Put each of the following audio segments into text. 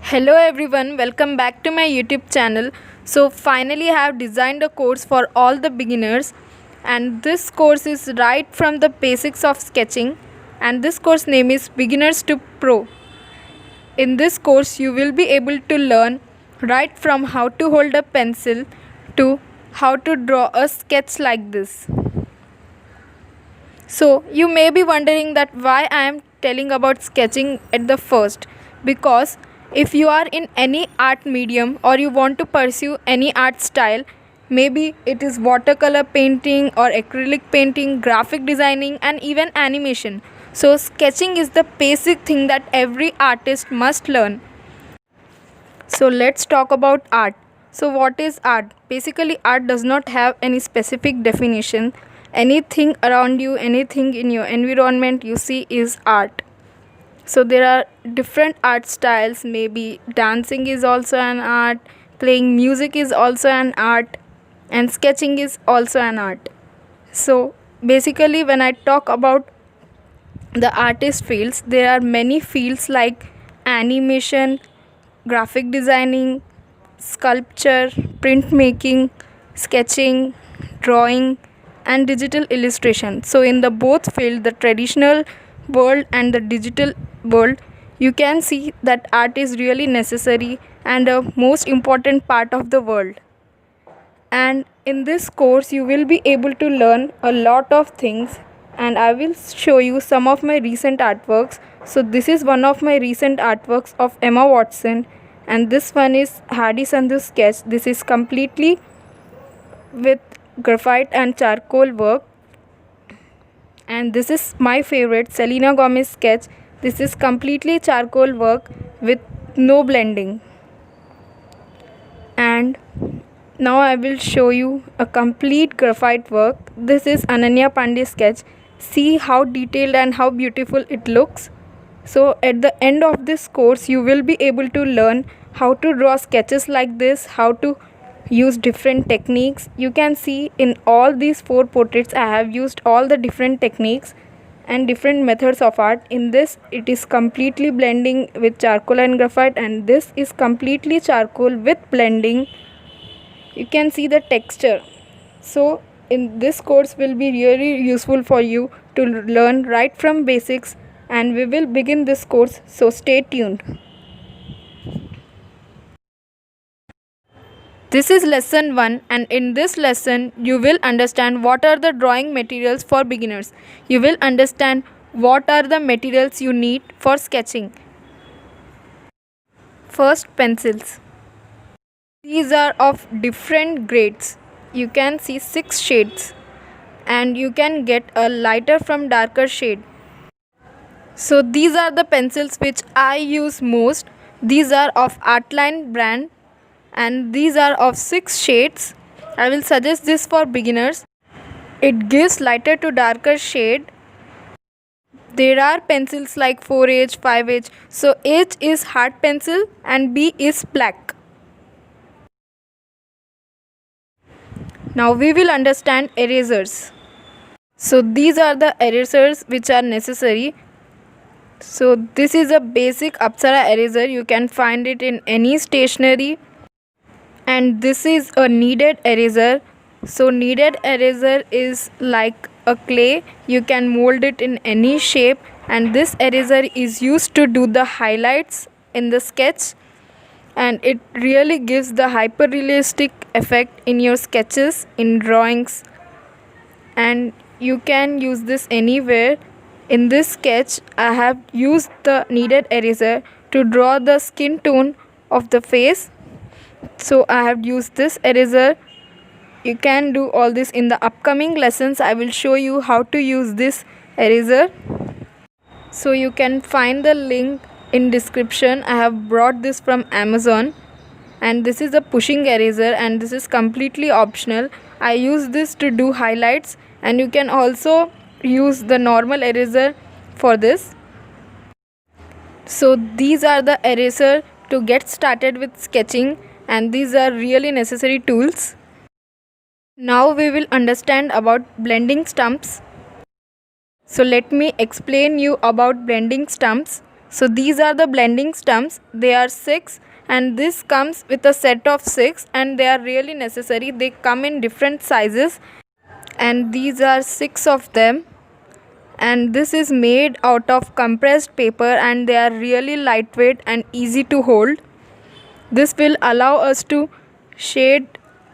Hello everyone, welcome back to my YouTube channel. So finally I have designed a course for all the beginners, and this course is right from the basics of sketching, and this course name is Beginners to Pro. In this course you will be able to learn right from how to hold a pencil to how to draw a sketch like this. So you may be wondering that why I am telling about sketching at the first, because if you are in any art medium or you want to pursue any art style, maybe it is watercolor painting or acrylic painting, graphic designing and even animation. So sketching is the basic thing that every artist must learn. So let's talk about art. So what is art? Basically art does not have any specific definition. Anything around you, anything in your environment you see is art. So there are different art styles. Maybe dancing is also an art, playing music is also an art, and sketching is also an art. So basically when I talk about the artist fields, there are many fields like animation, graphic designing, sculpture, printmaking, sketching, drawing and digital illustration. So in the both field, the traditional world and the digital world, you can see that art is really necessary and a most important part of the world. And in this course you will be able to learn a lot of things, and I will show you some of my recent artworks. So this is one of my recent artworks of Emma Watson, and this one is Hadi Sandhu sketch. This is completely with graphite and charcoal work. And this is my favorite Selena Gomez sketch. This is completely charcoal work with no blending. And now I will show you a complete graphite work. This is Ananya Pandey sketch. See how detailed and how beautiful it looks. So at the end of this course you will be able to learn how to draw sketches like this, how to use different techniques. You can see in all these 4 portraits I have used all the different techniques and different methods of art. In this it is completely blending with charcoal and graphite, and this is completely charcoal with blending. You can see the texture. So in this course will be really useful for you to learn right from basics, and we will begin this course, so stay tuned. This is lesson 1, and in this lesson you will understand what are the drawing materials for beginners. You will understand what are the materials you need for sketching. First, pencils. These are of different grades. You can see 6 shades, and you can get a lighter from darker shade. So these are the pencils which I use most. These are of Artline brand, and these are of 6 shades. I will suggest this for beginners. It gives lighter to darker shade. There are pencils like 4H, 5H. So H is hard pencil and B is black. Now we will understand erasers. So these are the erasers which are necessary. So this is a basic Apsara eraser. You can find it in any stationery. And this is a kneaded eraser. So kneaded eraser is like a clay. You can mold it in any shape, and this eraser is used to do the highlights in the sketch, and it really gives the hyper realistic effect in your sketches, in drawings, and you can use this anywhere. In this sketch I have used the kneaded eraser to draw the skin tone of the face. So I have used this eraser. You can do all this in the upcoming lessons. I will show you how to use this eraser. So you can find the link in description. I have brought this from Amazon, and this is a pushing eraser, and this is completely optional. I use this to do highlights, and you can also use the normal eraser for this. So these are the eraser to get started with sketching, and these are really necessary tools. Now we will understand about blending stumps. So let me explain you about blending stumps. So these are the blending stumps. They are 6 and this comes with a set of 6 and they are really necessary. They come in different sizes and these are 6 of them, and this is made out of compressed paper and they are really lightweight and easy to hold. This will allow us to shade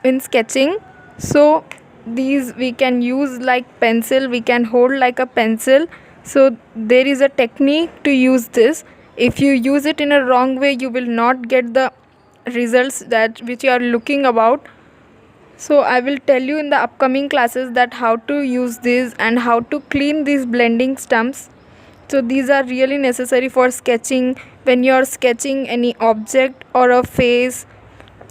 in sketching. So these we can use like pencil, we can hold like a pencil. So there is a technique to use this. If you use it in a wrong way, you will not get the results that which you are looking about. So I will tell you in the upcoming classes that how to use this and how to clean these blending stumps. So these are really necessary for sketching when you are sketching any object or a face.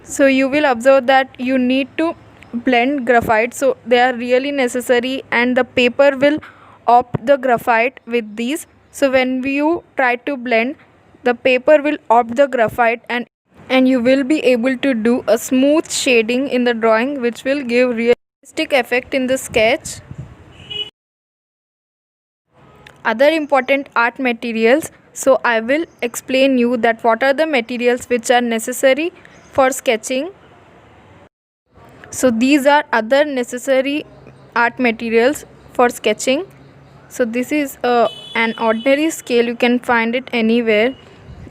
So you will observe that you need to blend graphite, so they are really necessary, and the paper will opt the graphite with these. So when you try to blend, the paper will opt the graphite and you will be able to do a smooth shading in the drawing, which will give realistic effect in the sketch. Other important art materials. So I will explain you that what are the materials which are necessary for sketching. So these are other necessary art materials for sketching. So this is an ordinary scale, you can find it anywhere,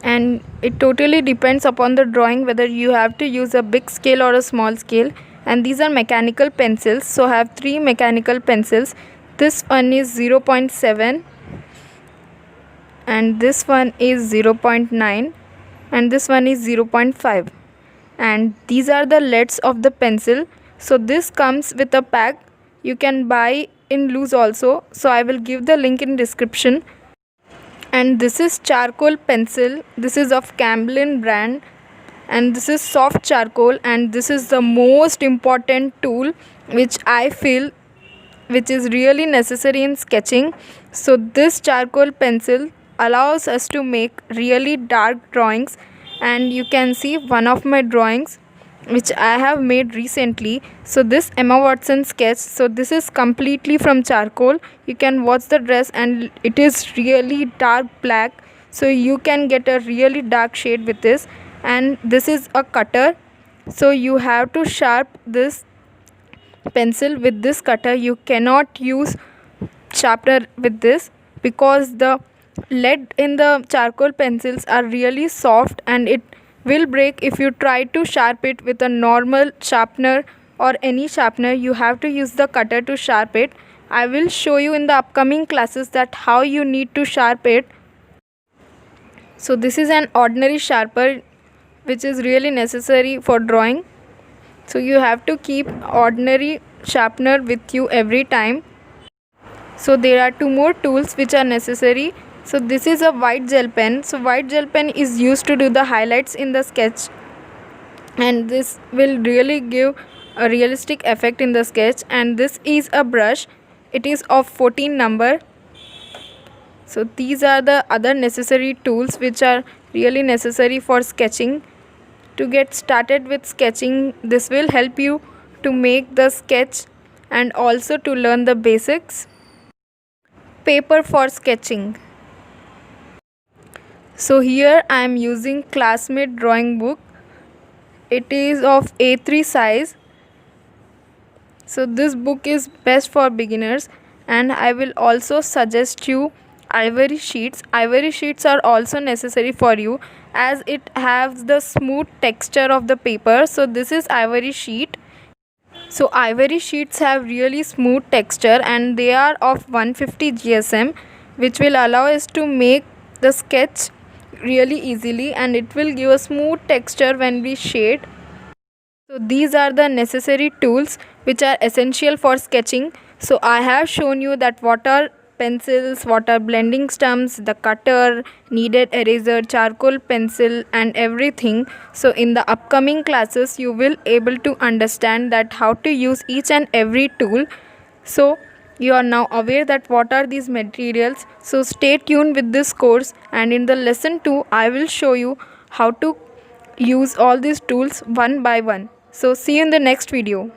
and it totally depends upon the drawing whether you have to use a big scale or a small scale. And these are mechanical pencils. So I have 3 mechanical pencils. This one is 0.7 and this one is 0.9 and this one is 0.5, and these are the leads of the pencil. So this comes with a pack, you can buy in loose also, so I will give the link in description. And this is charcoal pencil. This is of Camlin brand and this is soft charcoal, and this is the most important tool which I feel which is really necessary in sketching. So this charcoal pencil allows us to make really dark drawings, and you can see one of my drawings which I have made recently. So this Emma Watson sketch, so this is completely from charcoal. You can watch the dress and it is really dark black, so you can get a really dark shade with this. And this is a cutter, so you have to sharp this pencil with this cutter. You cannot use sharpener with this because the lead in the charcoal pencils are really soft and it will break if you try to sharp it with a normal sharpener or any sharpener. You have to use the cutter to sharp it. I will show you in the upcoming classes that how you need to sharp it. So this is an ordinary sharper which is really necessary for drawing. So you have to keep ordinary sharpener with you every time. So there are 2 more tools which are necessary. So this is a white gel pen. So white gel pen is used to do the highlights in the sketch, and this will really give a realistic effect in the sketch. And this is a brush, it is of 14 number. So these are the other necessary tools which are really necessary for sketching. To get started with sketching, this will help you to make the sketch and also to learn the basics. Paper for sketching. So here I am using Classmate drawing book. It is of A3 size. So this book is best for beginners, and I will also suggest you ivory sheets. Ivory sheets are also necessary for you as it has the smooth texture of the paper. So this is ivory sheet. So ivory sheets have really smooth texture and they are of 150 GSM, which will allow us to make the sketch really easily and it will give a smooth texture when we shade. So these are the necessary tools which are essential for sketching. So I have shown you that what are pencils, what are blending stumps, the cutter, needed eraser, charcoal pencil and everything. So in the upcoming classes you will able to understand that how to use each and every tool. So you are now aware that what are these materials. So stay tuned with this course, and in the lesson 2 I will show you how to use all these tools one by one. So see you in the next video.